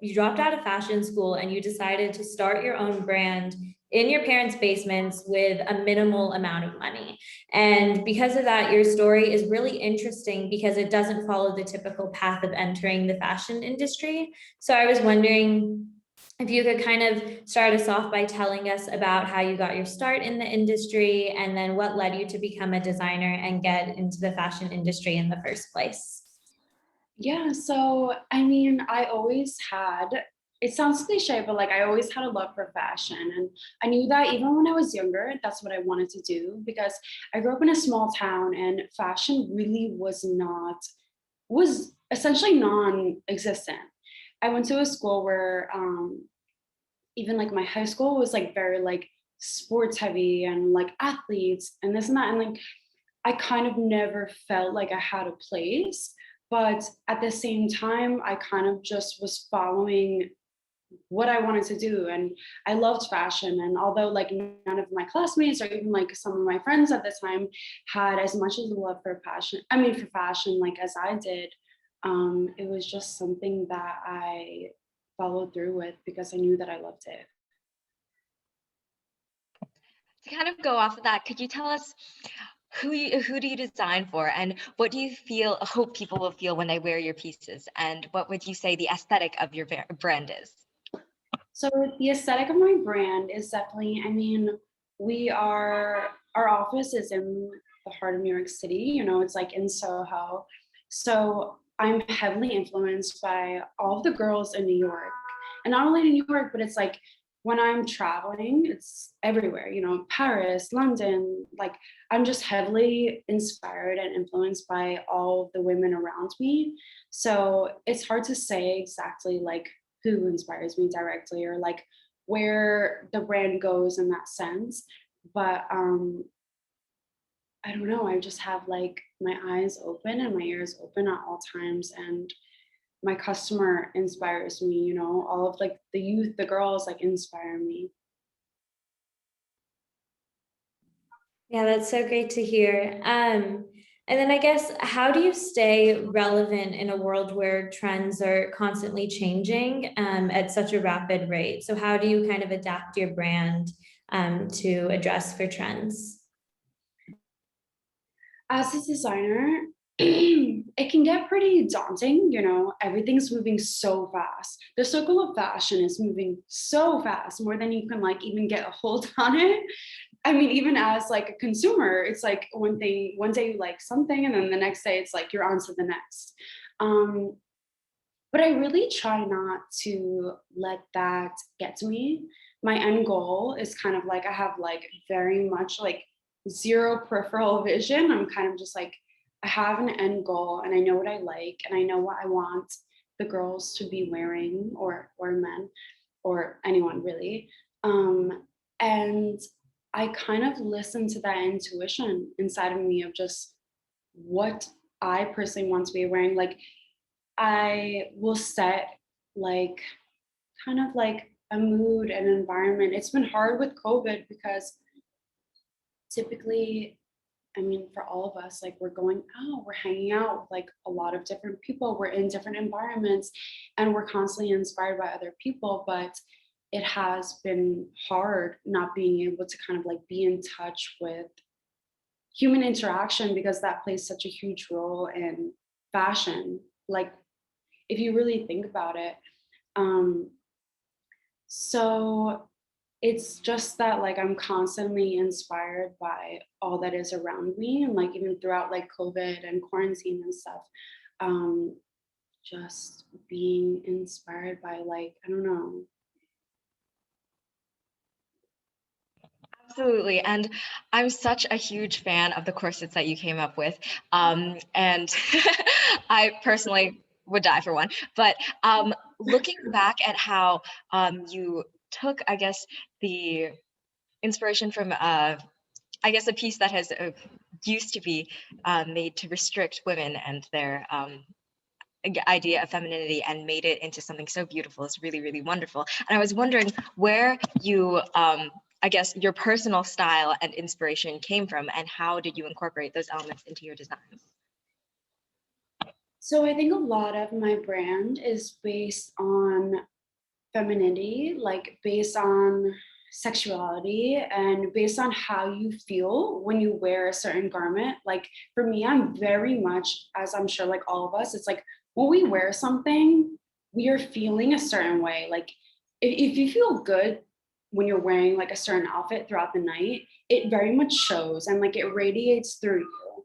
you dropped out of fashion school and you decided to start your own brand in your parents' basements with a minimal amount of money. And because of that, your story is really interesting because it doesn't follow the typical path of entering the fashion industry. So I was wondering if you could kind of start us off by telling us about how you got your start in the industry and then what led you to become a designer and get into the fashion industry in the first place. Yeah, so I mean, I always had, it sounds cliche, but like I always had a love for fashion. And I knew that even when I was younger, that's what I wanted to do because I grew up in a small town and fashion really was essentially non-existent. I went to a school where even like my high school was like very like sports heavy and like athletes and this and that. And like I kind of never felt like I had a place. But at the same time, I kind of just was following what I wanted to do. And I loved fashion. And although like none of my classmates or even like some of my friends at the time had as much as a love for for fashion, like as I did, it was just something that I followed through with because I knew that I loved it. To kind of go off of that, could you tell us who do you design for, and what do you hope people will feel when they wear your pieces, and what would you say the aesthetic of your brand is? So the aesthetic of my brand is definitely, I mean, our office is in the heart of New York City, you know, it's like in Soho. So I'm heavily influenced by all of the girls in New York. And not only in New York, but it's like when I'm traveling, it's everywhere, you know, Paris, London, like I'm just heavily inspired and influenced by all of the women around me. So it's hard to say exactly like who inspires me directly or like where the brand goes in that sense. But I don't know, I just have like my eyes open and my ears open at all times. And my customer inspires me, you know, all of like the youth, the girls like inspire me. Yeah, that's so great to hear. And then I guess, how do you stay relevant in a world where trends are constantly changing at such a rapid rate? So how do you kind of adapt your brand to address for trends? As a designer, it can get pretty daunting, you know, everything's moving so fast. The circle of fashion is moving so fast, more than you can like even get a hold on it. I mean, even as like a consumer, it's like one day you like something, and then the next day it's like you're on to the next. Um, but I really try not to let that get to me. My end goal is kind of like I have like very much like zero peripheral vision. I'm kind of just like I have an end goal and I know what I like and I know what I want the girls to be wearing or men or anyone really. And I kind of listen to that intuition inside of me of just what I personally want to be wearing. Like I will set like kind of like a mood and environment. It's been hard with COVID because typically, I mean, for all of us, like we're going out, we're hanging out with like a lot of different people, we're in different environments, and we're constantly inspired by other people. But it has been hard not being able to kind of like be in touch with human interaction because that plays such a huge role in fashion. Like if you really think about it. Um, so it's just that like I'm constantly inspired by all that is around me and like even throughout like COVID and quarantine and stuff. Um, just being inspired by like, I don't know. Absolutely. And I'm such a huge fan of the corsets that you came up with. And I personally would die for one. But looking back at how you took, I guess, the inspiration from, I guess, a piece that has used to be made to restrict women and their idea of femininity and made it into something so beautiful. It's really, really wonderful. And I was wondering where you, I guess, your personal style and inspiration came from, and how did you incorporate those elements into your designs? So I think a lot of my brand is based on femininity, like based on sexuality and based on how you feel when you wear a certain garment. Like for me, I'm very much, as I'm sure like all of us, it's like when we wear something, we are feeling a certain way. Like if you feel good when you're wearing like a certain outfit throughout the night, it very much shows and like it radiates through you.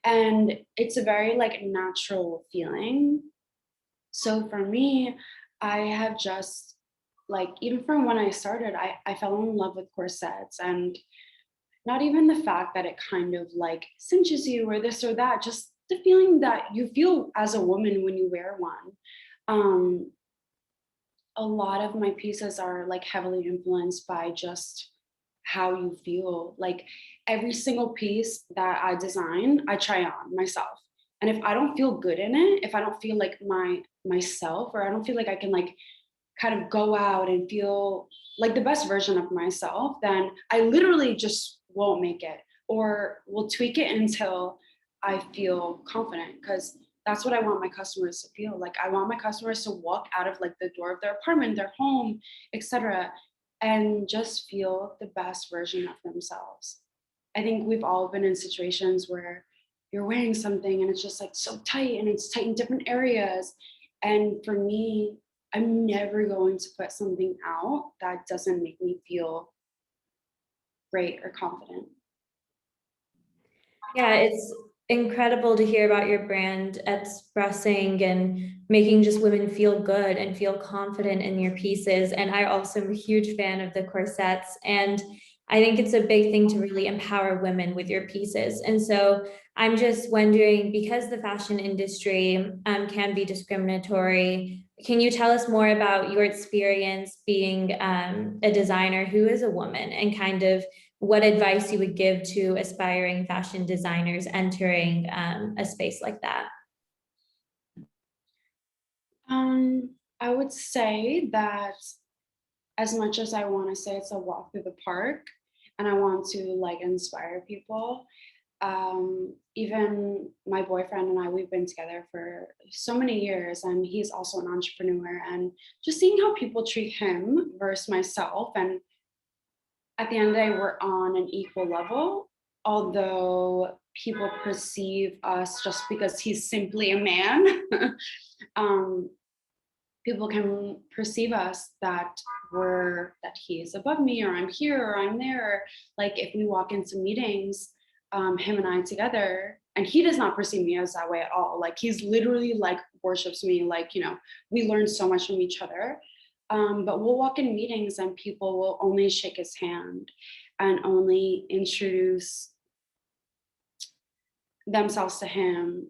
And it's a very like natural feeling. So for me, I have just like, even from when I started, I fell in love with corsets, and not even the fact that it kind of like cinches you or this or that, just the feeling that you feel as a woman when you wear one. Um, a lot of my pieces are like heavily influenced by just how you feel. Like every single piece that I design, I try on myself. And if I don't feel good in it, if I don't feel like myself, or I don't feel like I can like kind of go out and feel like the best version of myself, then I literally just won't make it, or will tweak it until I feel confident. Because that's what I want my customers to feel. Like I want my customers to walk out of like the door of their apartment, their home, etc., and just feel the best version of themselves. I think we've all been in situations where you're wearing something and it's just like so tight, and it's tight in different areas. And for me, I'm never going to put something out that doesn't make me feel great or confident. Yeah, it's incredible to hear about your brand expressing and making just women feel good and feel confident in your pieces. And I also am a huge fan of the corsets. And I think it's a big thing to really empower women with your pieces. And so I'm just wondering, because the fashion industry can be discriminatory, can you tell us more about your experience being a designer who is a woman, and kind of what advice you would give to aspiring fashion designers entering a space like that? I would say that as much as I want to say it's a walk through the park and I want to like inspire people, even my boyfriend and I, we've been together for so many years, and he's also an entrepreneur, and just seeing how people treat him versus myself, and at the end of the day, we're on an equal level, although people perceive us just because he's simply a man. um, People can perceive us that he is above me, or I'm here, or I'm there. Like if we walk into meetings, him and I together, and he does not perceive me as that way at all. Like he's literally like worships me. Like, you know, we learn so much from each other. But we'll walk in meetings and people will only shake his hand and only introduce themselves to him,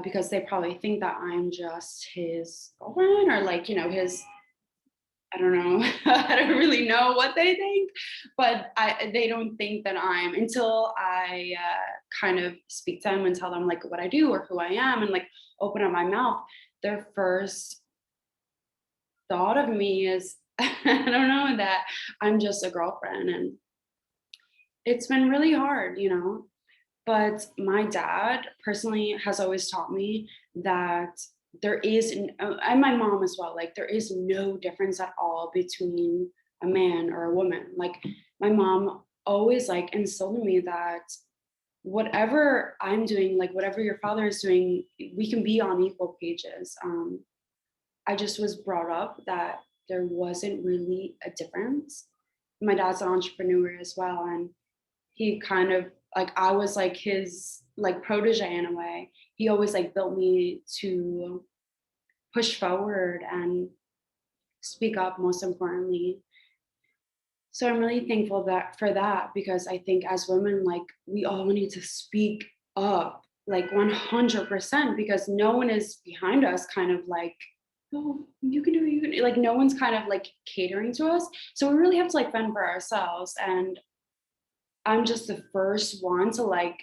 because they probably think that I'm just his girlfriend, or like, you know, his, I don't know, I don't really know what they think, but they don't think that I'm, until I kind of speak to them and tell them like what I do or who I am, and like open up my mouth, their first thought of me is, I don't know, that I'm just a girlfriend. And it's been really hard, you know. But my dad personally has always taught me that there is, and my mom as well, like there is no difference at all between a man or a woman. Like my mom always like instilled in me that whatever I'm doing, like whatever your father is doing, we can be on equal pages. I just was brought up that there wasn't really a difference. My dad's an entrepreneur as well, and he kind of like, I was like his like protege in a way. He always like built me to push forward and speak up, most importantly. So I'm really thankful that for that, because I think as women, like we all need to speak up like 100%, because no one is behind us kind of like, oh, you can do it, you can do it. Like no one's kind of like catering to us. So we really have to like fend for ourselves. And I'm just the first one to like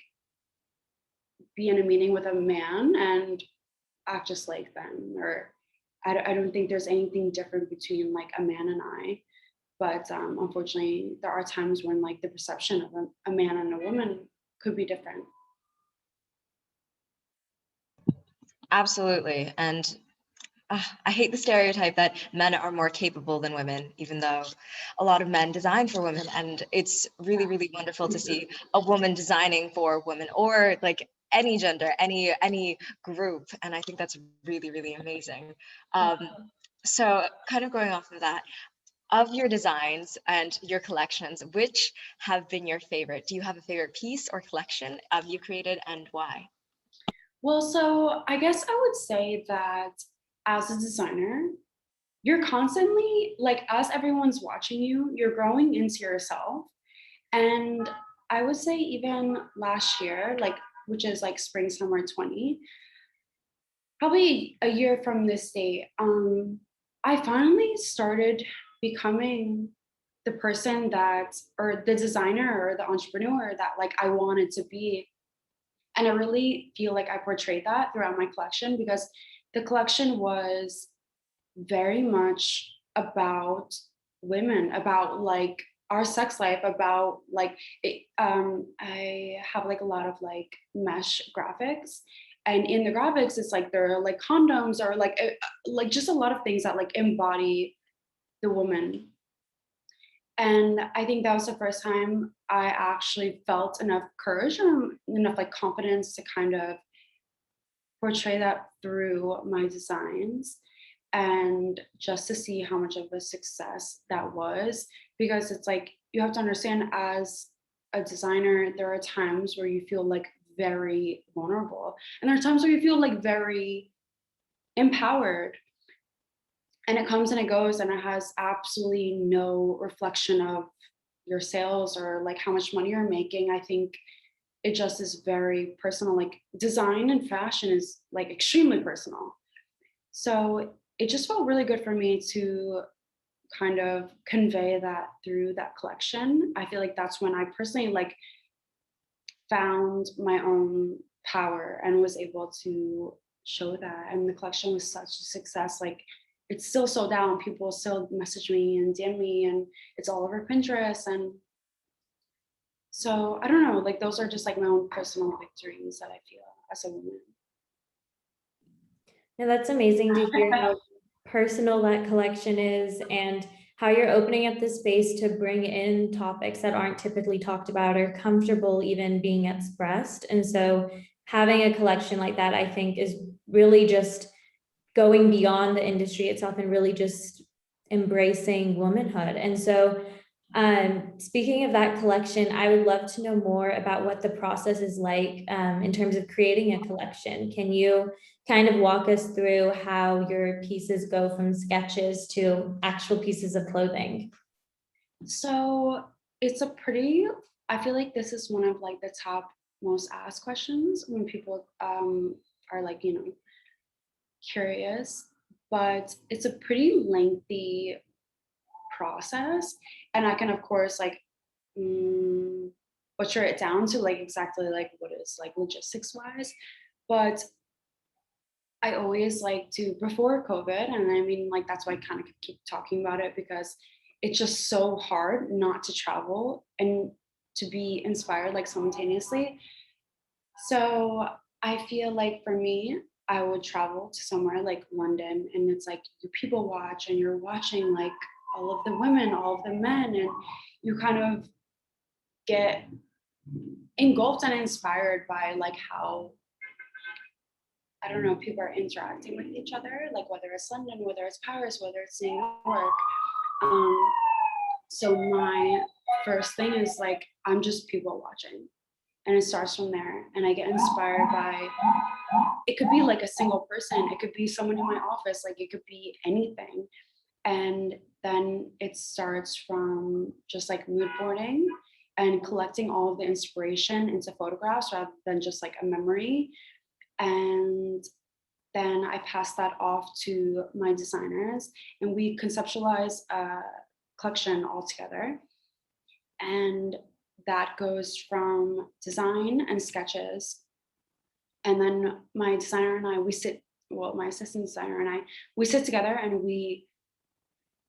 be in a meeting with a man and act just like them. Or I don't think there's anything different between like a man and I. But unfortunately, there are times when like the perception of a man and a woman could be different. Absolutely. And I hate the stereotype that men are more capable than women, even though a lot of men design for women. And it's really, really wonderful to see a woman designing for women, or like any gender, any group. And I think that's really, really amazing. So kind of going off of that, of your designs and your collections, which have been your favorite? Do you have a favorite piece or collection you created, and why? Well, so I guess I would say that as a designer, you're constantly, like, as everyone's watching you, you're growing into yourself. And I would say even last year, like, which is like spring, summer 20, probably a year from this date, I finally started becoming the person that, or the designer or the entrepreneur that like I wanted to be. And I really feel like I portrayed that throughout my collection, because the collection was very much about women, about like our sex life, about like it, I have like a lot of like mesh graphics, and in the graphics it's like there are like condoms, or like just a lot of things that like embody the woman. And I think that was the first time I actually felt enough courage and enough like confidence to kind of portray that through my designs, and just to see how much of a success that was. Because it's like, you have to understand, as a designer, there are times where you feel like very vulnerable, and there are times where you feel like very empowered, and it comes and it goes, and it has absolutely no reflection of your sales or like how much money you're making. I think it just is very personal. Like, design and fashion is like extremely personal. So it just felt really good for me to kind of convey that through that collection. I feel like that's when I personally like found my own power and was able to show that. And the collection was such a success. Like, it's still sold out, and people still message me and DM me, and it's all over Pinterest. And so I don't know, like, those are just like my own personal victories that I feel as a woman. Yeah, that's amazing to hear how personal that collection is, and how you're opening up the space to bring in topics that aren't typically talked about or comfortable even being expressed. And so having a collection like that, I think, is really just going beyond the industry itself and really just embracing womanhood. And so speaking of that collection, I would love to know more about what the process is like in terms of creating a collection. Can you kind of walk us through how your pieces go from sketches to actual pieces of clothing? So it's a pretty, I feel like this is one of like the top most asked questions when people are like, you know, curious, but it's a pretty lengthy process. And I can, of course, like butcher it down to like exactly like what is like logistics wise. But I always like to, before COVID, and I mean, like, that's why I kind of keep talking about it, because it's just so hard not to travel and to be inspired like simultaneously. So I feel like for me, I would travel to somewhere like London, and it's like you people watch and you're watching like all of the women, all of the men, and you kind of get engulfed and inspired by like how, I don't know, people are interacting with each other, like whether it's London, whether it's Paris, whether it's New York. Um, so my first thing is like, I'm just people watching. And it starts from there. And I get inspired by, it could be like a single person, it could be someone in my office, like it could be anything. And then it starts from just like mood boarding and collecting all of the inspiration into photographs rather than just like a memory. And then I pass that off to my designers, and we conceptualize a collection all together. And that goes from design and sketches. And then my designer and I, we sit, well, my assistant designer and I, we sit together and we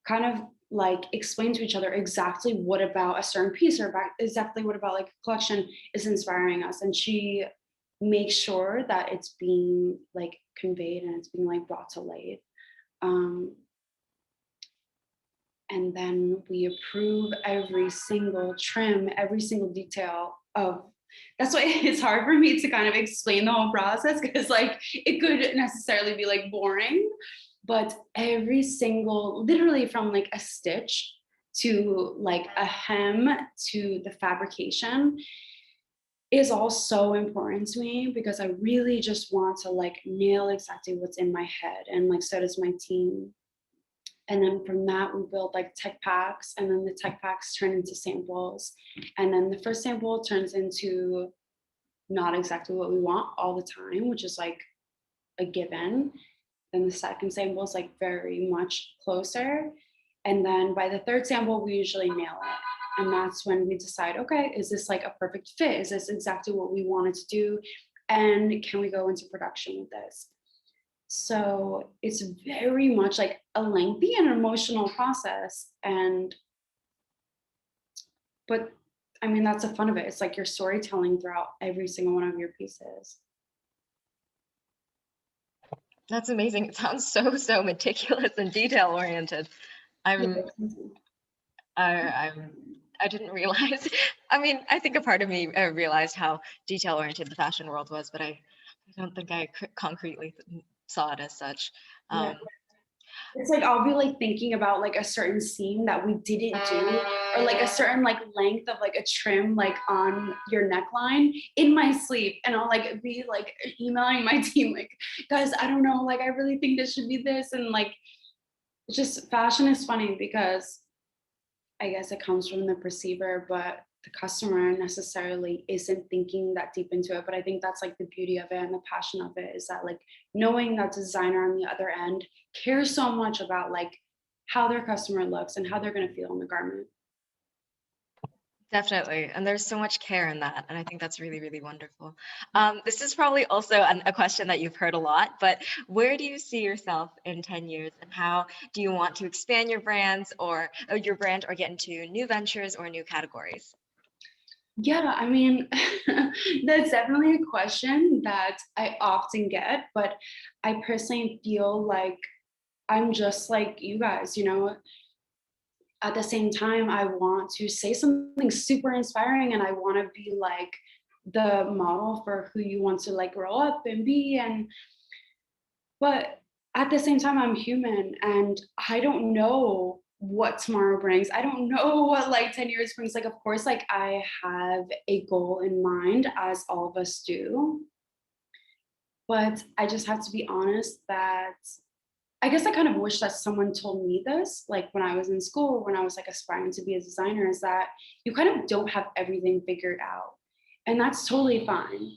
kind of like explain to each other exactly what about a certain piece, or about exactly what about like a collection is inspiring us. And she makes sure that it's being like conveyed and it's being like brought to light. And then we approve every single trim, every single detail of, that's why it's hard for me to kind of explain the whole process, because like it could necessarily be like boring, but every single, literally from like a stitch to like a hem to the fabrication is all so important to me, because I really just want to like nail exactly what's in my head, and like so does my team. And then from that, we build like tech packs, and then the tech packs turn into samples. And then the first sample turns into not exactly what we want all the time, which is like a given. Then the second sample is like very much closer. And then by the third sample, we usually nail it. And that's when we decide, okay, is this like a perfect fit? Is this exactly what we wanted to do? And can we go into production with this? So it's very much like a lengthy and emotional process. But I mean, that's the fun of it. It's like you're storytelling throughout every single one of your pieces. That's amazing. It sounds so meticulous and detail oriented. I didn't realize. I mean, I think a part of me realized how detail oriented the fashion world was, but I don't think I concretely saw it as such. Yeah. It's like I'll be like thinking about like a certain scene that we didn't do, or like a certain like length of like a trim like on your neckline in my sleep, and I'll like be like emailing my team like, guys, I don't know, like I really think this should be this. And like it's just, fashion is funny because I guess it comes from the perceiver, but the customer necessarily isn't thinking that deep into it. But I think that's like the beauty of it and the passion of it, is that like knowing that the designer on the other end cares so much about like how their customer looks and how they're going to feel in the garment. Definitely. And there's so much care in that. And I think that's really wonderful. This is probably also a question that you've heard a lot, but where do you see yourself in 10 years, and how do you want to expand your brands or your brand, or get into new ventures or new categories? Yeah, I mean, that's definitely a question that I often get, but I personally feel like I'm just like you guys, you know. At the same time, I want to say something super inspiring, and I want to be like the model for who you want to like grow up and be. And but at the same time, I'm human, and I don't know what tomorrow brings. I don't know what like 10 years brings. Like, of course, like I have a goal in mind, as all of us do. But I just have to be honest that I guess I kind of wish that someone told me this, like when I was in school, when I was like aspiring to be a designer, is that you kind of don't have everything figured out. And that's totally fine.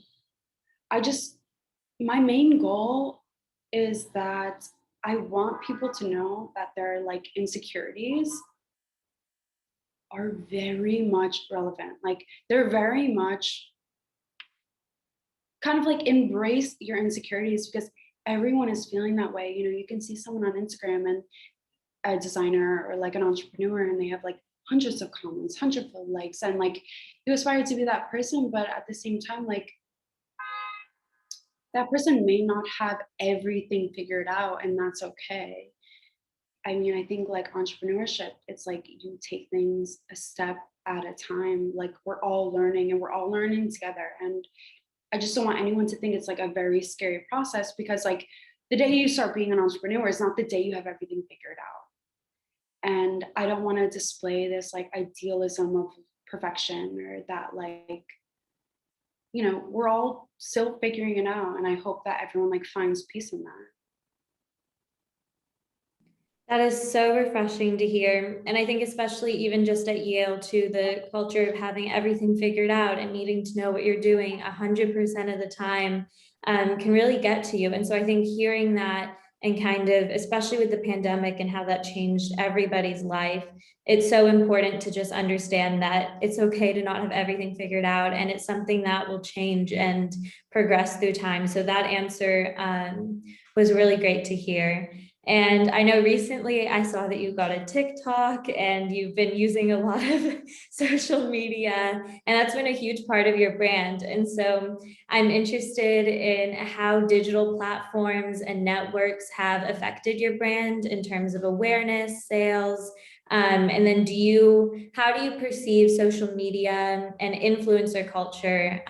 My main goal is that I want people to know that their like insecurities are very much relevant. Like they're very much kind of like embrace your insecurities, because everyone is feeling that way. You know, you can see someone on Instagram, and a designer or like an entrepreneur, and they have like hundreds of comments, hundreds of likes, and like you aspire to be that person, but at the same time, like that person may not have everything figured out, and that's okay. I mean, I think like entrepreneurship, it's like you take things a step at a time. Like we're all learning, and we're all learning together. And I just don't want anyone to think it's like a very scary process, because like the day you start being an entrepreneur is not the day you have everything figured out. And I don't want to display this like idealism of perfection, or that like, you know, we're all still figuring it out. And I hope that everyone like finds peace in that. That is so refreshing to hear. And I think especially even just at Yale too, the culture of having everything figured out and needing to know what you're doing 100% of the time can really get to you. And so I think hearing that, and kind of, especially with the pandemic and how that changed everybody's life, it's so important to just understand that it's okay to not have everything figured out, and it's something that will change and progress through time. So that answer was really great to hear. And I know recently I saw that you got a TikTok and you've been using a lot of social media, and that's been a huge part of your brand. And so I'm interested in how digital platforms and networks have affected your brand in terms of awareness, sales, and then how do you perceive social media and influencer culture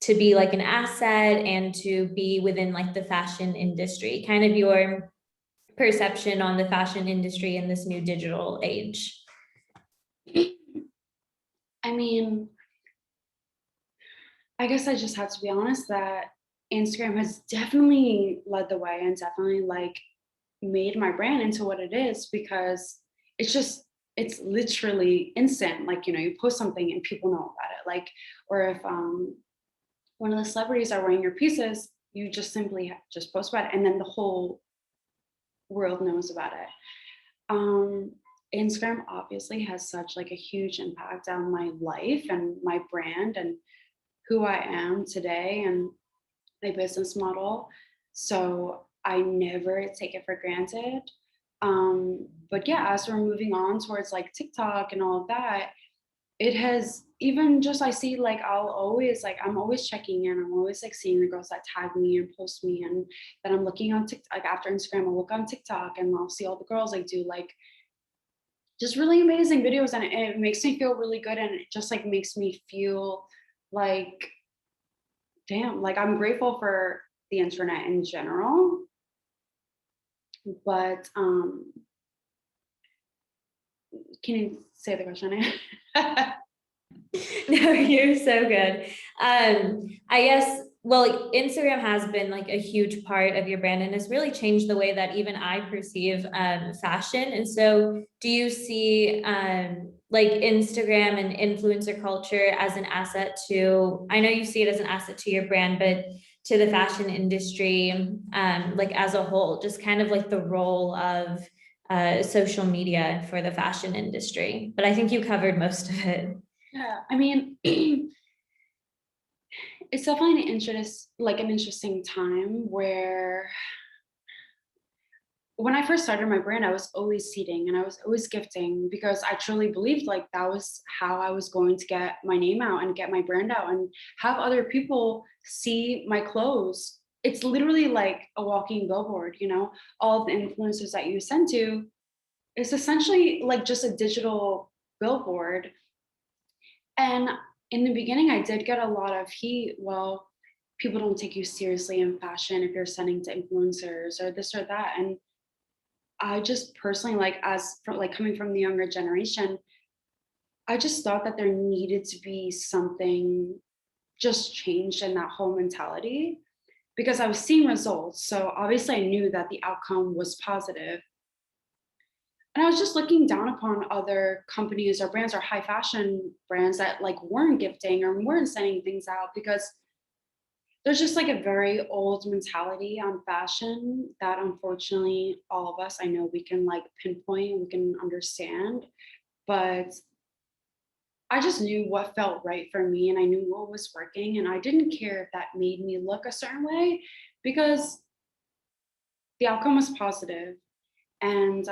to be like an asset and to be within like the fashion industry, kind of your perception on the fashion industry in this new digital age? I mean, I guess I just have to be honest that Instagram has definitely led the way and definitely like made my brand into what it is, because it's literally instant. Like, you know, you post something and people know about it. Like, or if one of the celebrities are wearing your pieces, you just simply just post about it, and then the whole world knows about it. Instagram obviously has such like a huge impact on my life and my brand and who I am today and my business model. So I never take it for granted. But yeah, as we're moving on towards like TikTok and all of that, it has even just, I see like I'm always checking in. I'm always like seeing the girls that tag me and post me, and then I'm looking on TikTok. Like after Instagram, I'll look on TikTok and I'll see all the girls like do like just really amazing videos, and it makes me feel really good, and it just like makes me feel like, damn, like I'm grateful for the internet in general. But can you say the question? No, you're so good. I guess, well, Instagram has been like a huge part of your brand and has really changed the way that even I perceive fashion. And so do you see like Instagram and influencer culture as an asset to, I know you see it as an asset to your brand, but to the fashion industry, like as a whole, just kind of like the role of social media for the fashion industry? But I think you covered most of it. Yeah, I mean, it's definitely an interesting time where when I first started my brand, I was always seeding and I was always gifting, because I truly believed like that was how I was going to get my name out and get my brand out and have other people see my clothes. It's literally like a walking billboard, you know, all of the influencers that you send to, it's essentially like just a digital billboard. And in the beginning, I did get a lot of heat. Well, people don't take you seriously in fashion if you're sending to influencers or this or that. And I just personally, like, coming from the younger generation, I just thought that there needed to be something just changed in that whole mentality, because I was seeing results. So obviously, I knew that the outcome was positive. And I was just looking down upon other companies or brands or high fashion brands that like weren't gifting or weren't sending things out, because there's just like a very old mentality on fashion that unfortunately all of us, I know we can like pinpoint, we can understand, but I just knew what felt right for me and I knew what was working, and I didn't care if that made me look a certain way, because the outcome was positive. And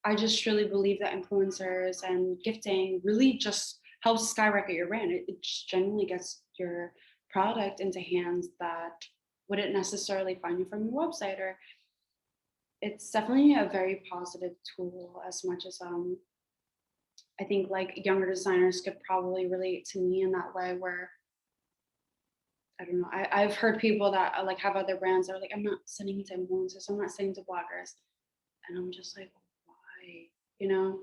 I just truly believe that influencers and gifting really just helps skyrocket your brand. It just genuinely gets your product into hands that wouldn't necessarily find you from your website. Or it's definitely a very positive tool, as much as I think like younger designers could probably relate to me in that way, where I don't know, I've heard people that like have other brands that are like, I'm not sending to influencers, I'm not sending to bloggers. And I'm just like, why? You know,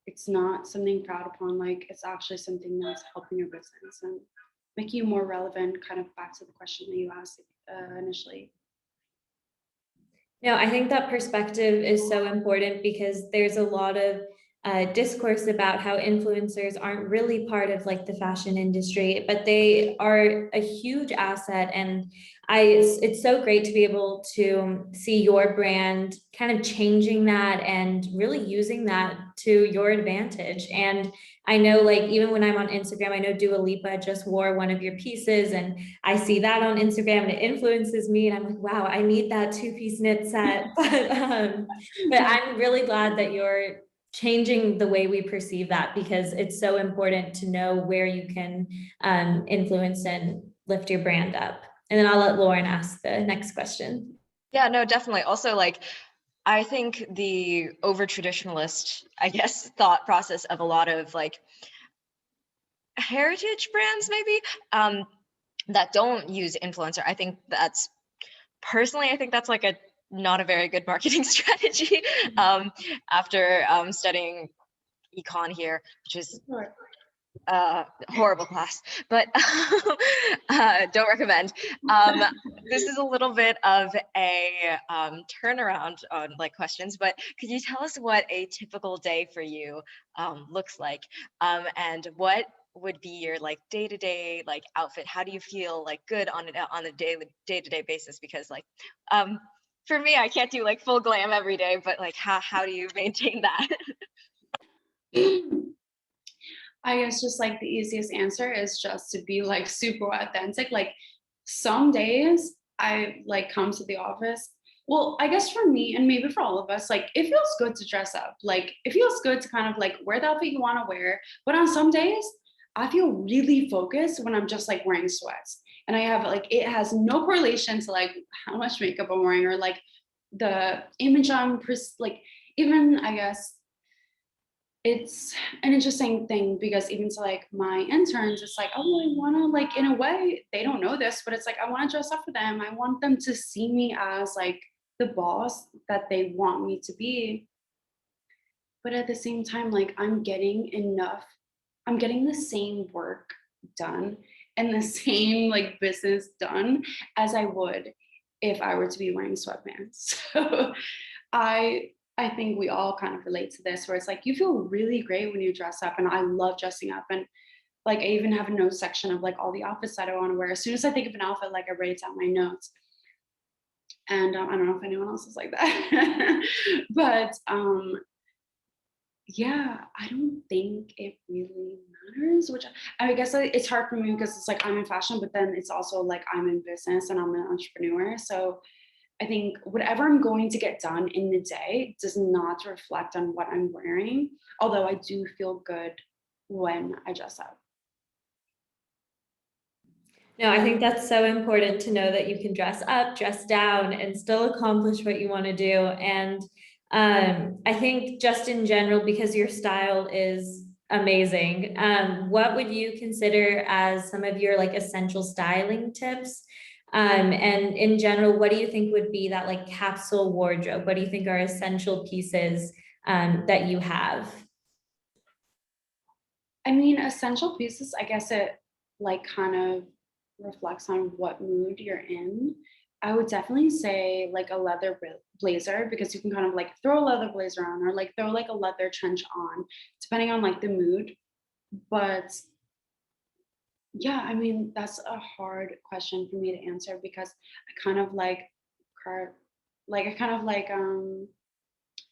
it's not something proud upon, like it's actually something that's helping your business and making you more relevant, kind of back to the question that you asked initially. No, I think that perspective is so important, because there's a lot of discourse about how influencers aren't really part of like the fashion industry, but they are a huge asset. And it's so great to be able to see your brand kind of changing that and really using that to your advantage. And I know, like, even when I'm on Instagram, I know Dua Lipa just wore one of your pieces, and I see that on Instagram and it influences me. And I'm like, wow, I need that two-piece knit set. But I'm really glad that you're changing the way we perceive that, because it's so important to know where you can influence and lift your brand up. And then I'll let Lauren ask the next question. Yeah, no, definitely. Also, like, I think the over traditionalist, I guess, thought process of a lot of like heritage brands maybe that don't use influencer, I think that's personally, I think that's like a not a very good marketing strategy. After studying econ here, which is horrible class, but don't recommend. This is a little bit of a turnaround on like questions, but could you tell us what a typical day for you looks like, and what would be your like day-to-day like outfit? How do you feel like good on a day-to-day basis? Because like for me, I can't do like full glam every day, but like how do you maintain that? I guess just like the easiest answer is just to be like super authentic. Like some days I like come to the office. Well, I guess for me and maybe for all of us, like it feels good to dress up. Like it feels good to kind of like wear the outfit you want to wear. But on some days, I feel really focused when I'm just like wearing sweats. And I have like, it has no correlation to like how much makeup I'm wearing or like the image like even I guess it's an interesting thing because even to like my interns, it's like, oh, I want to like, in a way, they don't know this, but it's like, I want to dress up for them. I want them to see me as like the boss that they want me to be. But at the same time, like I'm getting the same work done and the same like business done as I would if I were to be wearing sweatpants. So I think we all kind of relate to this, where it's like you feel really great when you dress up, and I love dressing up. And like I even have a notes section of like all the outfits that I want to wear. As soon as I think of an outfit, like I write down my notes. And I don't know if anyone else is like that, but yeah, I don't think it really matters. Which I guess it's hard for me because it's like I'm in fashion, but then it's also like I'm in business and I'm an entrepreneur. So I think whatever I'm going to get done in the day does not reflect on what I'm wearing, although I do feel good when I dress up. No, I think that's so important to know that you can dress up, dress down, and still accomplish what you want to do. And I think just in general, because your style is amazing, what would you consider as some of your like essential styling tips? And in general, what do you think would be that like capsule wardrobe? What do you think are essential pieces that you have? I mean, essential pieces, I guess it like kind of reflects on what mood you're in. I would definitely say like a leather blazer, because you can kind of like throw a leather blazer on or like throw like a leather trench on, depending on like the mood. But yeah, I mean, that's a hard question for me to answer because I kind of like I kind of like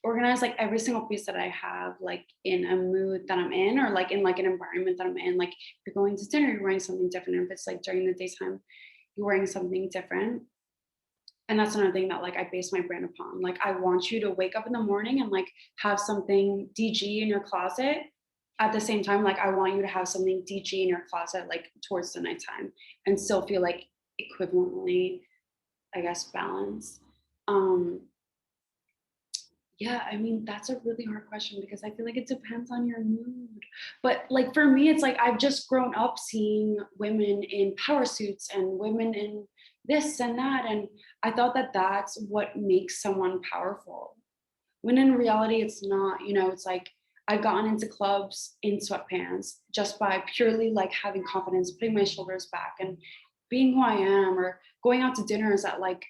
organize like every single piece that I have like in a mood that I'm in, or like in like an environment that I'm in. Like if you're going to dinner, you're wearing something different. If it's like during the daytime, you're wearing something different. And that's another thing that like I base my brand upon. Like I want you to wake up in the morning and like have something DG in your closet. At the same time, like I want you to have something DG in your closet like towards the nighttime and still feel like equivalently, I guess, balanced. Yeah, I mean, that's a really hard question because I feel like it depends on your mood. But like for me, it's like I've just grown up seeing women in power suits and women in this and that. And I thought that that's what makes someone powerful. When in reality, it's not, it's like I've gotten into clubs in sweatpants just by purely like having confidence, putting my shoulders back and being who I am, or going out to dinners at like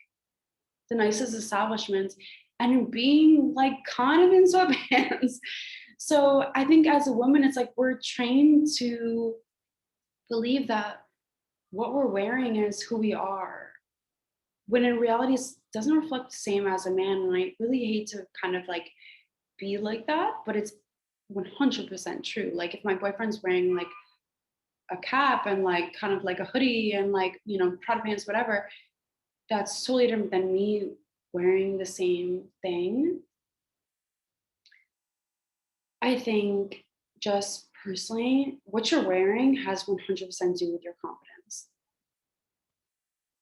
the nicest establishments and being like kind of in sweatpants. So I think as a woman, it's like we're trained to believe that what we're wearing is who we are. when in reality it doesn't reflect the same as a man. And I really hate to kind of like be like that, but it's 100% true. Like if my boyfriend's wearing like a cap and like kind of like a hoodie and like, you know, Prada pants, whatever, that's totally different than me wearing the same thing. I think just personally, what you're wearing has 100% to do with your confidence,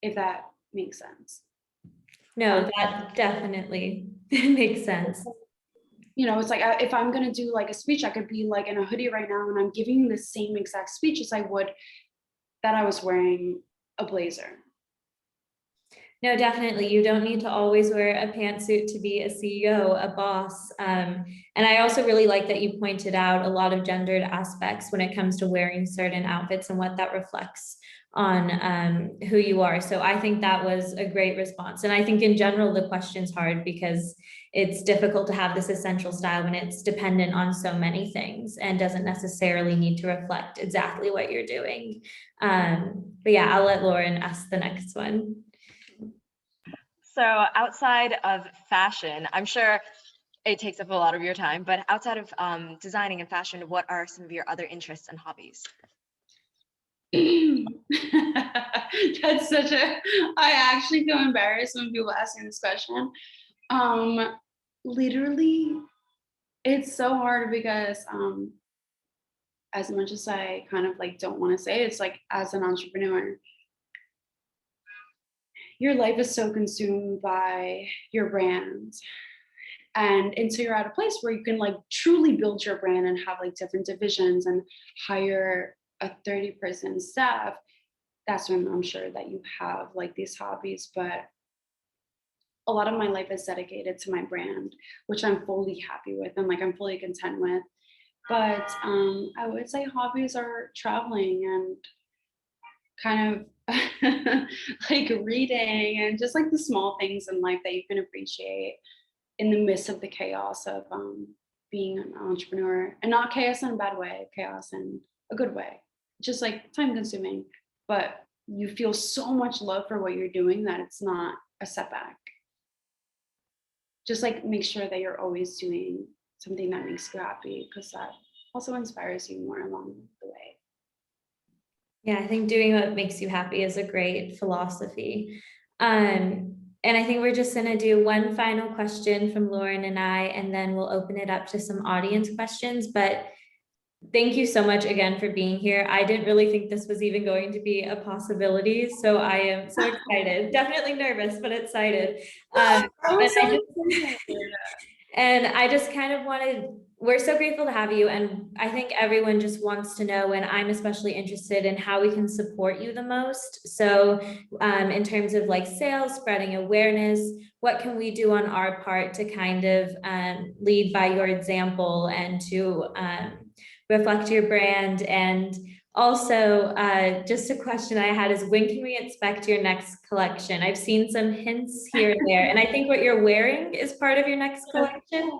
if that makes sense. No, that definitely makes sense. You know, it's like if I'm going to do like a speech, I could be like in a hoodie right now and I'm giving the same exact speech as I would that I was wearing a blazer. No, definitely. You don't need to always wear a pantsuit to be a CEO, a boss. And I also really like that you pointed out a lot of gendered aspects when it comes to wearing certain outfits and what that reflects on who you are. So I think that was a great response. And I think in general, the question's hard because it's difficult to have this essential style when it's dependent on so many things and doesn't necessarily need to reflect exactly what you're doing. But yeah, I'll let Lauren ask the next one. So outside of fashion, I'm sure it takes up a lot of your time, but outside of designing and fashion, what are some of your other interests and hobbies? That's such a, I actually feel embarrassed when people ask me this question. Literally, it's so hard because as much as I kind of like don't want to say it, it's like as an entrepreneur, your life is so consumed by your brand. And until you're at a place where you can like truly build your brand and have like different divisions and hire a 30-person staff, that's when I'm sure that you have like these hobbies. But a lot of my life is dedicated to my brand, which I'm fully happy with and like I'm fully content with. But I would say hobbies are traveling and kind of like reading and just like the small things in life that you can appreciate in the midst of the chaos of being an entrepreneur, and not chaos in a bad way, chaos in a good way, just like time consuming, but you feel so much love for what you're doing that it's not a setback. Just like make sure that you're always doing something that makes you happy, because that also inspires you more along the way. Yeah, I think doing what makes you happy is a great philosophy. And I think we're just going to do one final question from Lauren and I, and then we'll open it up to some audience questions. But thank you so much again for being here. I didn't really think this was even going to be a possibility. So I am so excited, definitely nervous, but excited. And I just kind of wanted, we're so grateful to have you. And I think everyone just wants to know, and I'm especially interested in how we can support you the most. So in terms of like sales, spreading awareness, what can we do on our part to kind of lead by your example and to reflect your brand? And also, just a question I had is, when can we expect your next collection? I've seen some hints here and there, and I think what you're wearing is part of your next collection.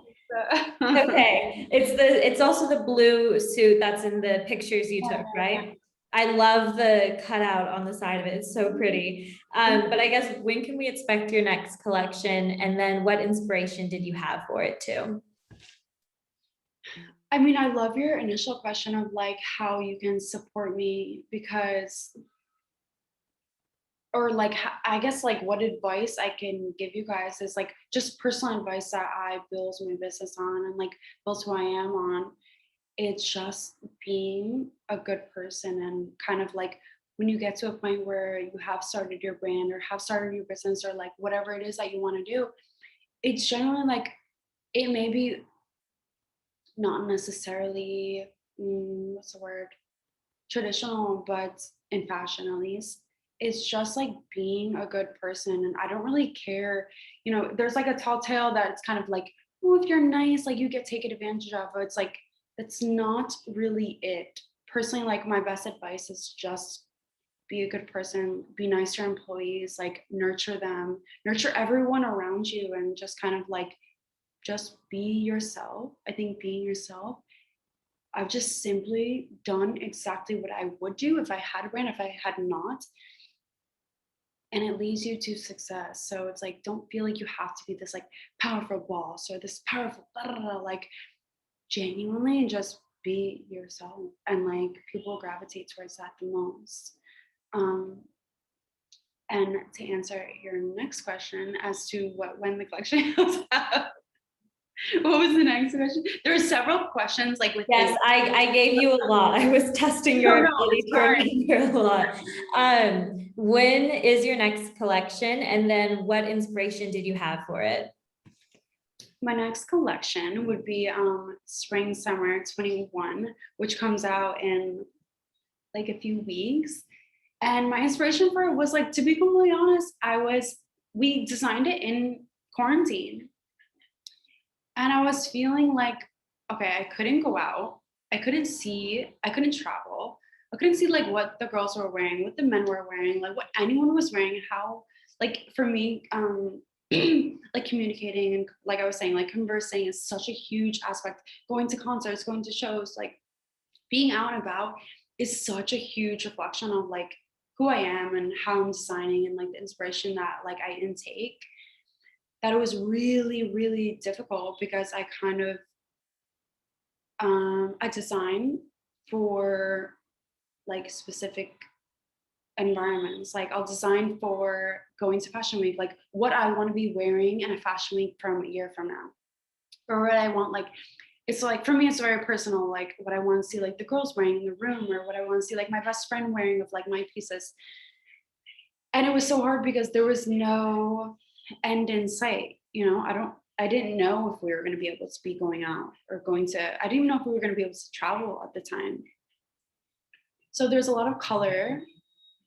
Okay, it's also the blue suit that's in the pictures you took, right? I love the cutout on the side of it. It's so pretty. But I guess when can we expect your next collection? And then what inspiration did you have for it too? I mean, I love your initial question of like how you can support me, because, or like, I guess like what advice I can give you guys is like just personal advice that I built my business on and like built who I am on. It's just being a good person, and kind of like when you get to a point where you have started your brand or have started your business or like whatever it is that you want to do, it's generally like, it may be not necessarily what's the word, traditional, but in fashion at least, it's just like being a good person. And I don't really care, you know, there's like a tall tale that it's kind of like, oh, if you're nice, like you get taken advantage of. But it's like, that's not really it. Personally, like my best advice is just be a good person, be nice to your employees, like nurture them, nurture everyone around you, and just kind of like just be yourself. I think being yourself, I've just simply done exactly what I would do if I had a brand, if I had not. and it leads you to success. So it's like, don't feel like you have to be this like powerful boss or this powerful blah, blah, blah. Like genuinely just be yourself, and like people gravitate towards that the most. And to answer your next question as to when the collection goes out, what was the next question? There were several questions like with Yes, I gave you a lot. I was testing your ability to remember a lot. When is your next collection? And then what inspiration did you have for it? My next collection would be spring summer 21, which comes out in like a few weeks. And my inspiration for it was like, to be completely honest, we designed it in quarantine. And I was feeling like, okay, I couldn't go out. I couldn't travel. I couldn't see like what the girls were wearing, what the men were wearing, like what anyone was wearing, how, like for me, like communicating and like I was saying, like conversing is such a huge aspect. Going to concerts, going to shows, like being out and about is such a huge reflection of like who I am and how I'm designing and like the inspiration that like I intake. That it was really, really difficult because I kind of I design for like specific environments. Like I'll design for going to fashion week, like what I want to be wearing in a fashion week from a year from now, or what I want. Like it's like for me it's very personal, like what I want to see like the girls wearing in the room, or what I want to see like my best friend wearing of like my pieces. And it was so hard because there was no end in sight, you know. I didn't know if we were going to be able to be going out or I didn't even know if we were going to be able to travel at the time. So there's a lot of color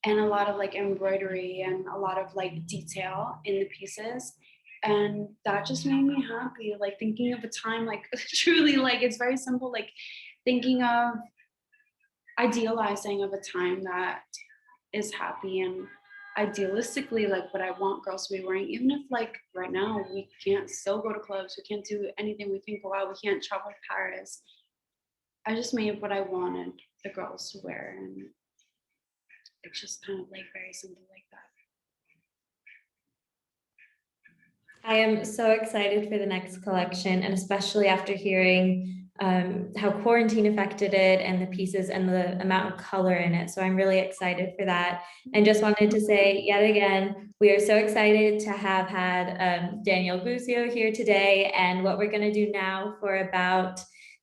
and a lot of like embroidery and a lot of like detail in the pieces. And that just made me happy. Like thinking of a time, like truly, like it's very simple, like thinking of idealizing of a time that is happy and idealistically like what I want girls to be wearing, even if like right now we can't still go to clubs, we can't do anything, we can't go out, we can't travel to Paris. I just made what I wanted the girls to wear, and it's just kind of like very simple like that. I am so excited for the next collection, and especially after hearing how quarantine affected it and the pieces and the amount of color in it. So I'm really excited for that. And just wanted to say yet again, we are so excited to have had Danielle Guizio here today. And what we're going to do now for about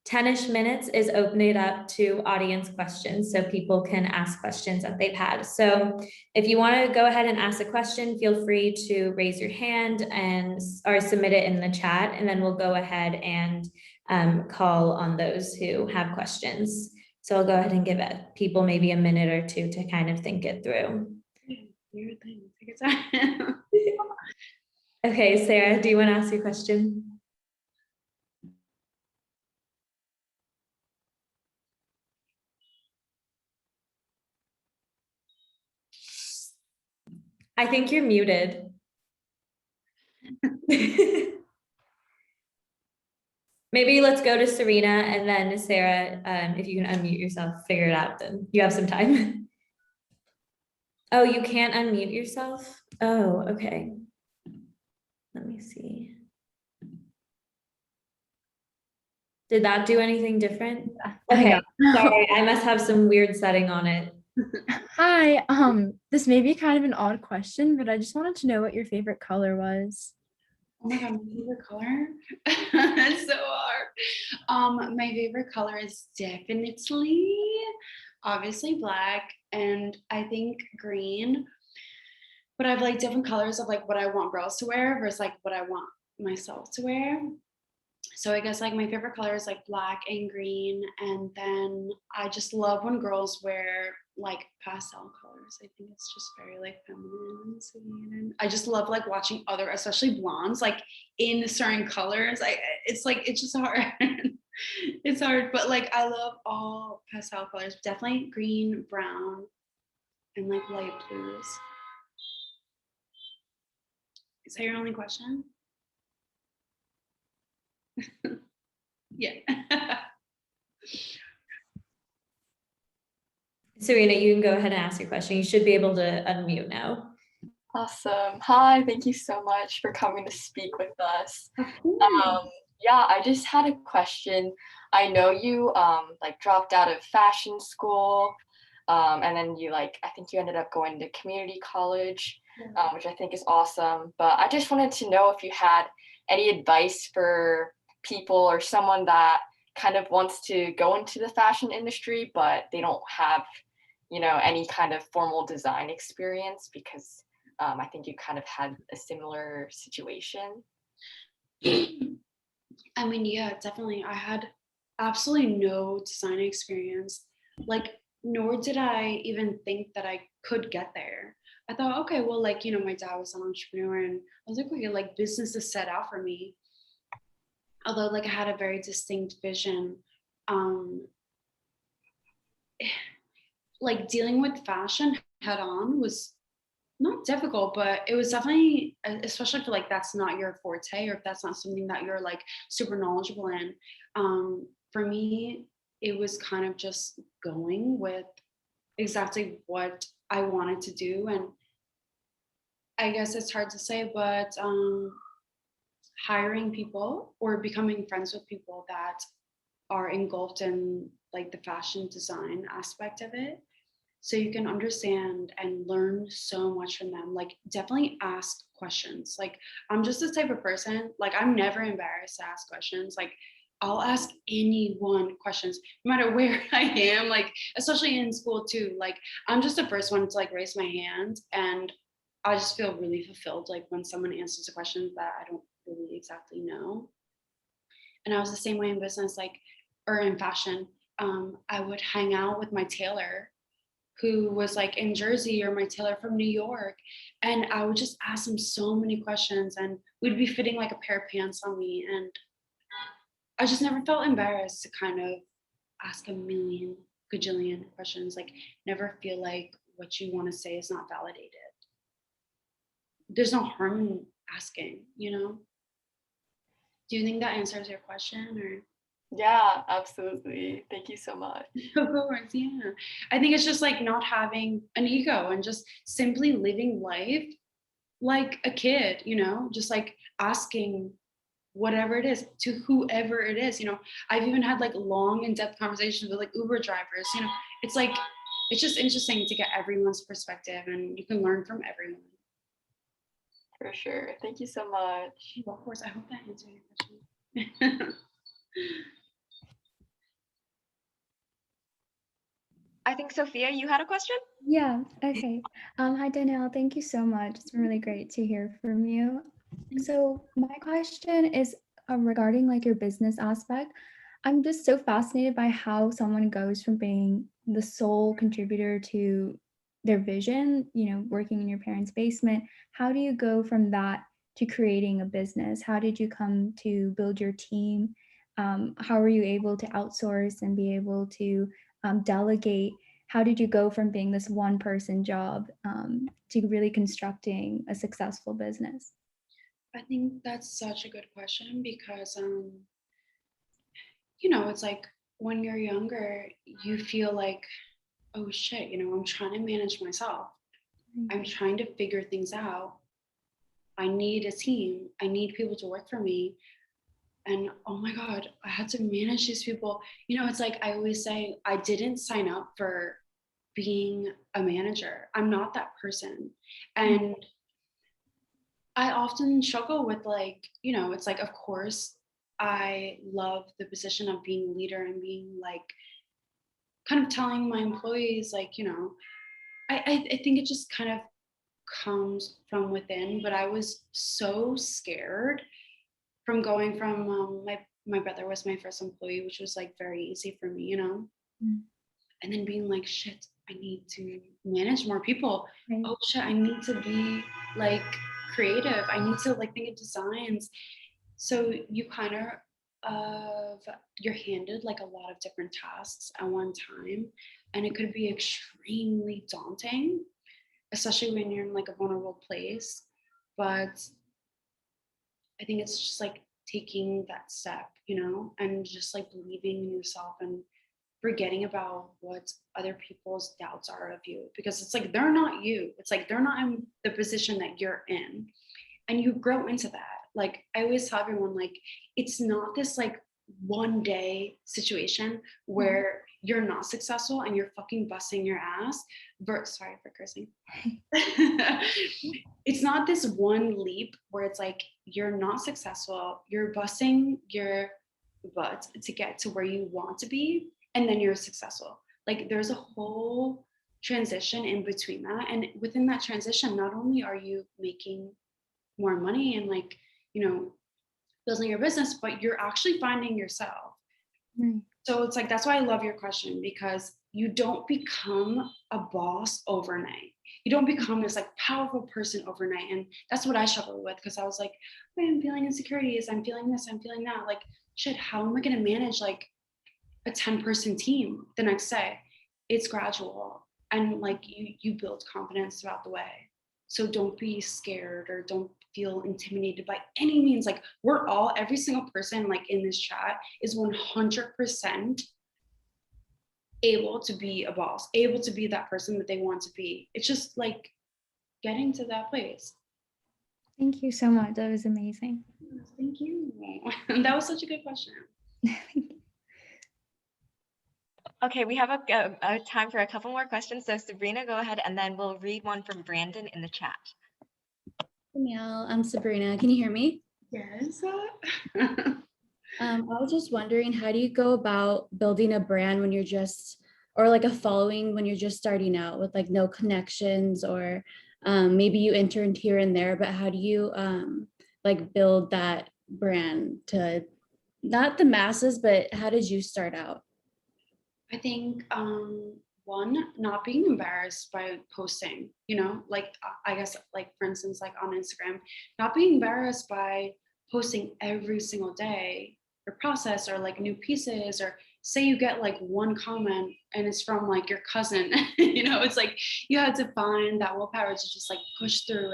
10-ish minutes is open it up to audience questions so people can ask questions that they've had. So if you want to go ahead and ask a question, feel free to raise your hand or submit it in the chat, and then we'll go ahead and call on those who have questions. So I'll go ahead and give people maybe a minute or two to kind of think it through. Weird thing. Take your time. Okay, Sarah, do you want to ask your question? I think you're muted. Maybe let's go to Serena, and then Sarah, if you can unmute yourself, figure it out, then you have some time. Oh, you can't unmute yourself? Oh, okay. Let me see. Did that do anything different? Okay, sorry, I must have some weird setting on it. Hi, this may be kind of an odd question, but I just wanted to know what your favorite color was. Oh my god, my favorite color? That's so hard. My favorite color is definitely, obviously black, and I think green. But I have like different colors of like what I want girls to wear versus like what I want myself to wear. So I guess like my favorite color is like black and green, and then I just love when girls wear like pastel colors. I think it's just very like feminine and sweet, and I just love like watching other, especially blondes, like in certain colors. It's just hard. It's hard, but like I love all pastel colors. Definitely green, brown, and like light blues. Is that your only question? Yeah. Serena, you can go ahead and ask your question. You should be able to unmute now. Awesome. Hi, thank you so much for coming to speak with us. Of course. Yeah, I just had a question. I know you like dropped out of fashion school, and then you like I think you ended up going to community college, which I think is awesome. But I just wanted to know if you had any advice for people or someone that kind of wants to go into the fashion industry, but they don't have, any kind of formal design experience because I think you kind of had a similar situation. I mean, yeah, definitely. I had absolutely no design experience. Like, nor did I even think that I could get there. I thought, okay, well, like, my dad was an entrepreneur, and I was like, okay, like, business is set out for me. Although, like, I had a very distinct vision. Um, like, dealing with fashion head on was not difficult, but it was definitely, especially if like that's not your forte or if that's not something that you're like super knowledgeable in. For me, it was kind of just going with exactly what I wanted to do. And I guess it's hard to say, but hiring people or becoming friends with people that are engulfed in like the fashion design aspect of it, so you can understand and learn so much from them. Like, definitely ask questions. Like, I'm just the type of person, like, I'm never embarrassed to ask questions. Like, I'll ask anyone questions no matter where I am, like, especially in school too. Like, I'm just the first one to like raise my hand, and I just feel really fulfilled like when someone answers a question that I don't really exactly know. And I was the same way in business, like, or in fashion. I would hang out with my tailor who was like in Jersey, or my tailor from New York. And I would just ask him so many questions, and we'd be fitting like a pair of pants on me. And I just never felt embarrassed to kind of ask a million gajillion questions. Like, never feel like what you want to say is not validated. There's no harm in asking. Do you think that answers your question, or? Yeah, absolutely. Thank you so much. Of course, yeah. I think it's just like not having an ego and just simply living life like a kid, just like asking whatever it is to whoever it is. I've even had like long in-depth conversations with like Uber drivers. It's like, it's just interesting to get everyone's perspective, and you can learn from everyone. For sure. Thank you so much. Well, of course, I hope that answered your question. I think Sophia, you had a question? Yeah, okay. Hi Danielle, thank you so much. It's been really great to hear from you. So my question is regarding like your business aspect. I'm just so fascinated by how someone goes from being the sole contributor to their vision, working in your parents' basement. How do you go from that to creating a business? How did you come to build your team? How were you able to outsource and be able to delegate? How did you go from being this one person job to really constructing a successful business? I think that's such a good question because, it's like when you're younger, you feel like, oh shit, I'm trying to manage myself. I'm trying to figure things out. I need a team. I need people to work for me. And oh my God, I had to manage these people. It's like I always say, I didn't sign up for being a manager. I'm not that person. And I often struggle with like, it's like, of course, I love the position of being a leader and being like, kind of telling my employees, like, I think it just kind of comes from within. But I was so scared from going from my brother was my first employee, which was like very easy for me. And then being like, shit, I need to manage more people. Right. Oh shit, I need to be like creative. I need to like think of designs. So you kind of you're handed like a lot of different tasks at one time, and it could be extremely daunting, especially when you're in like a vulnerable place. But I think it's just like taking that step, and just like believing in yourself and forgetting about what other people's doubts are of you, because it's like they're not you. It's like they're not in the position that you're in, and you grow into that. Like I always tell everyone, like it's not this like one day situation where you're not successful and you're fucking busting your ass. Sorry for cursing. It's not this one leap where it's like you're not successful, you're busting your butt to get to where you want to be, and then you're successful. Like there's a whole transition in between that, and within that transition, not only are you making more money and like, you know, building your business, but you're actually finding yourself. So it's like, that's why I love your question, because you don't become a boss overnight. You don't become this like powerful person overnight. And that's what I struggled with, because I was like, I'm feeling insecurities, I'm feeling this, I'm feeling that. Like, shit, how am I going to manage like a 10-person team the next day? It's gradual. And like you build confidence throughout the way. So don't be scared or don't feel intimidated by any means. Like we're all, every single person like in this chat is 100% able to be a boss, able to be that person that they want to be. It's just like getting to that place. Thank you so much. That was amazing. Thank you. That was such a good question. Okay, we have a time for a couple more questions. So Sabrina, go ahead, and then we'll read one from Brandon in the chat. Danielle, I'm Sabrina. Can you hear me? Yes. I was just wondering, how do you go about building a brand when you're just, or like a following when you're just starting out with like no connections, or maybe you interned here and there, but how do you like build that brand to not the masses, but how did you start out? I think one, not being embarrassed by posting, you know, like I guess like for instance, like on Instagram, not being embarrassed by posting every single day your process or like new pieces, or say you get like one comment and it's from like your cousin, you know, it's like you had to find that willpower to just like push through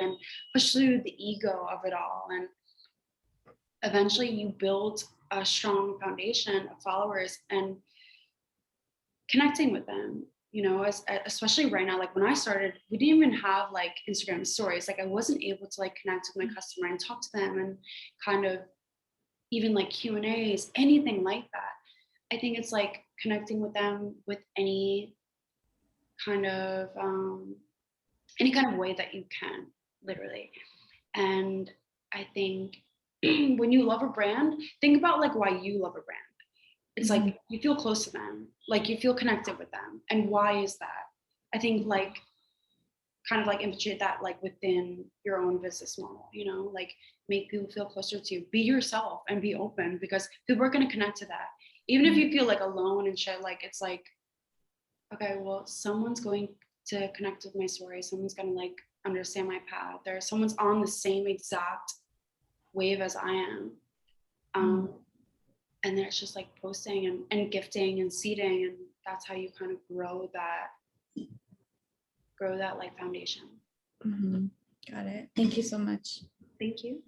the ego of it all. And eventually you build a strong foundation of followers and connecting with them, you know, especially right now. Like when I started, we didn't even have like Instagram stories. Like I wasn't able to like connect with my customer and talk to them and kind of even like Q&As, anything like that. I think it's like connecting with them with any kind of way that you can, literally. And I think when you love a brand, think about like why you love a brand. It's like you feel close to them, like you feel connected with them. And why is that? I think like kind of like infiltrate that like within your own business model, you know, like make people feel closer to you. Be yourself and be open, because people are going to connect to that. Even if you feel like alone and shit, like it's like, okay, well, someone's going to connect with my story. Someone's going to like understand my path. Someone's on the same exact wave as I am. And then it's just like posting and gifting and seeding, and that's how you kind of grow that like foundation. Got it. Thank you so much. Thank you.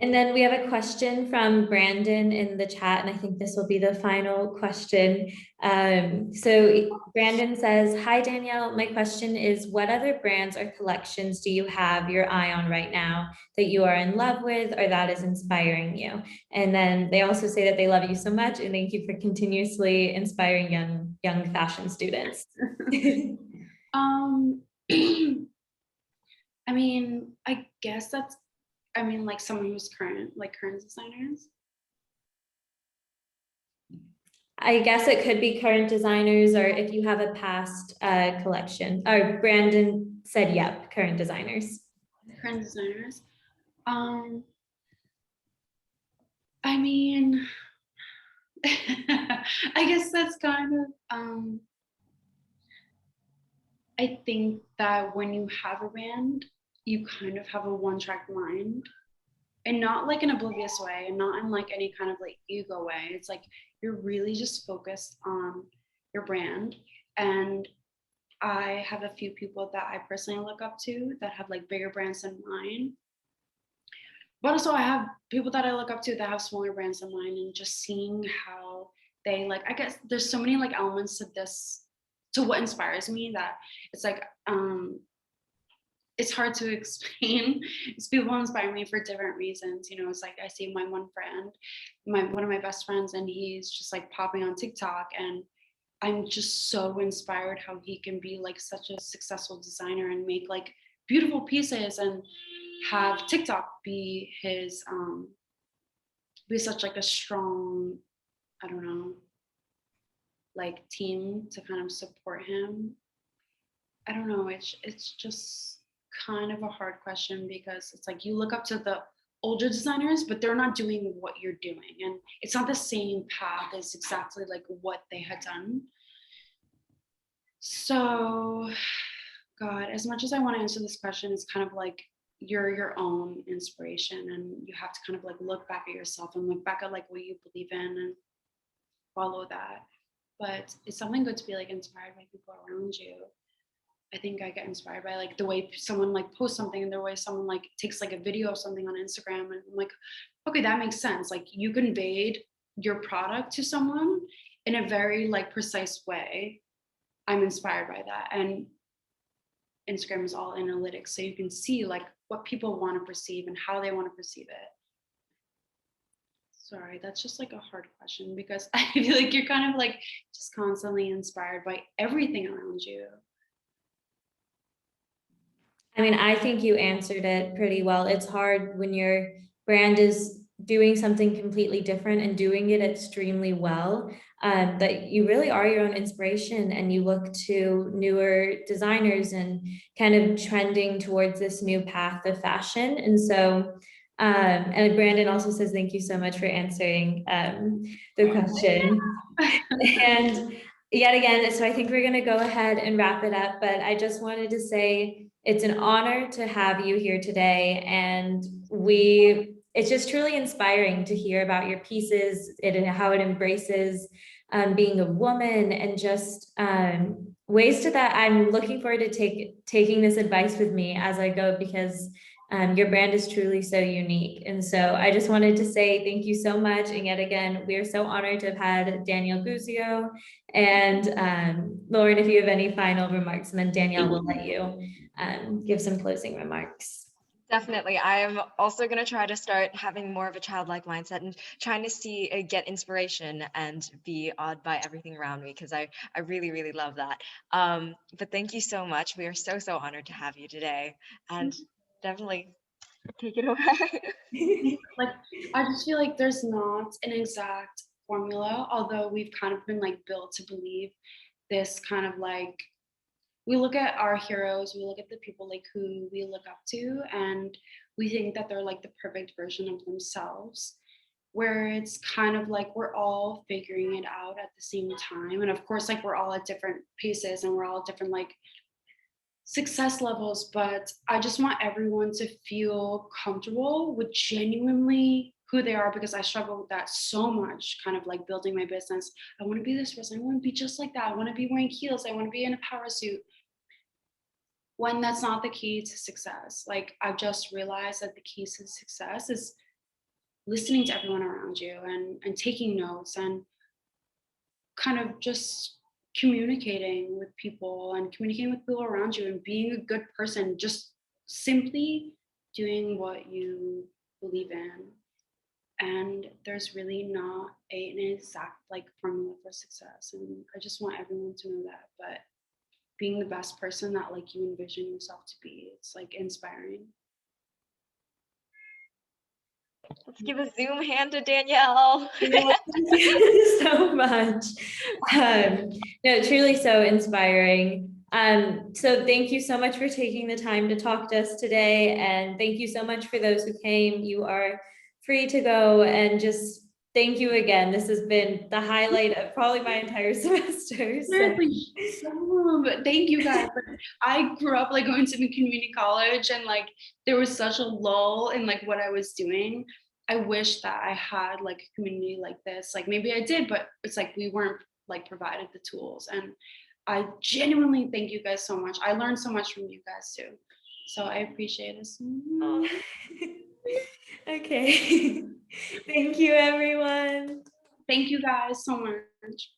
And then we have a question from Brandon in the chat, and I think this will be the final question. So Brandon says, "Hi Danielle, my question is, what other brands or collections do you have your eye on right now that you are in love with or that is inspiring you?" And then they also say that they love you so much and thank you for continuously inspiring young fashion students. I mean, I guess like someone who's current designers. I guess it could be current designers, or if you have a past collection. Or Brandon said, yep, current designers. Current designers. I mean, I guess that's kind of, I think that when you have a brand, you kind of have a one-track mind, and not like an oblivious way, and not in like any kind of like ego way. It's like you're really just focused on your brand. And I have a few people that I personally look up to that have like bigger brands than mine. But also I have people that I look up to that have smaller brands than mine, and just seeing how they like, I guess there's so many like elements to this, to what inspires me, that it's like, it's hard to explain. It's people inspire me for different reasons. You know, it's like I see my one friend, one of my best friends, and he's just like popping on TikTok, and I'm just so inspired how he can be like such a successful designer and make like beautiful pieces, and have TikTok be his be such like a strong, I don't know, like team to kind of support him. I don't know, it's just kind of a hard question, because it's like you look up to the older designers, but they're not doing what you're doing, and it's not the same path as exactly like what they had done. So, God, as much as I want to answer this question, it's kind of like you're your own inspiration, and you have to kind of like look back at yourself and look back at like what you believe in and follow that. But it's something good to be like inspired by people around you. I think I get inspired by like the way someone like posts something, and the way someone like takes like a video of something on Instagram, and I'm like, okay, that makes sense. Like you conveyed your product to someone in a very like precise way. I'm inspired by that. And Instagram is all analytics, so you can see like what people want to perceive and how they want to perceive it. Sorry, that's just like a hard question, because I feel like you're kind of like just constantly inspired by everything around you. I mean, I think you answered it pretty well. It's hard when your brand is doing something completely different and doing it extremely well, that you really are your own inspiration, and you look to newer designers and kind of trending towards this new path of fashion. And so, and Brandon also says, thank you so much for answering the question. And yet again, so I think we're going to go ahead and wrap it up, but I just wanted to say it's an honor to have you here today, and it's just truly inspiring to hear about your pieces and how it embraces being a woman, and just ways to that. I'm looking forward to taking this advice with me as I go, because your brand is truly so unique. And so I just wanted to say thank you so much. And yet again, we are so honored to have had Danielle Guizio. And Lauren, if you have any final remarks, and then Danielle will let you give some closing remarks. Definitely. I'm also going to try to start having more of a childlike mindset and trying to get inspiration and be awed by everything around me, because I really, really love that. But thank you so much. We are so, so honored to have you today, and definitely take it away. Like, I just feel like there's not an exact formula, although we've kind of been like built to believe this kind of like, we look at our heroes, we look at the people like who we look up to, and we think that they're like the perfect version of themselves, where it's kind of like we're all figuring it out at the same time. And of course, like we're all at different paces, and we're all at different like success levels, but I just want everyone to feel comfortable with genuinely who they are, because I struggle with that so much, kind of like building my business. I want to be this person, I want to be just like that, I want to be wearing heels, I want to be in a power suit, when that's not the key to success. Like I've just realized that the key to success is listening to everyone around you, and taking notes, and kind of just communicating with people, and communicating with people around you, and being a good person, just simply doing what you believe in. And there's really not an exact like formula for success, and I just want everyone to know that. But being the best person that like you envision yourself to be, it's like inspiring. Let's give a Zoom hand to Danielle. Yeah, thank you so much. No, truly so inspiring. So thank you so much for taking the time to talk to us today. And thank you so much for those who came. You are free to go, and just thank you again. This has been the highlight of probably my entire semester. But thank you guys. I grew up like going to the community college, and like there was such a lull in like what I was doing. I wish that I had like a community like this. Like maybe I did, but it's like we weren't like provided the tools. And I genuinely thank you guys so much. I learned so much from you guys too. So I appreciate it. Oh. Okay. Thank you, everyone. Thank you guys so much.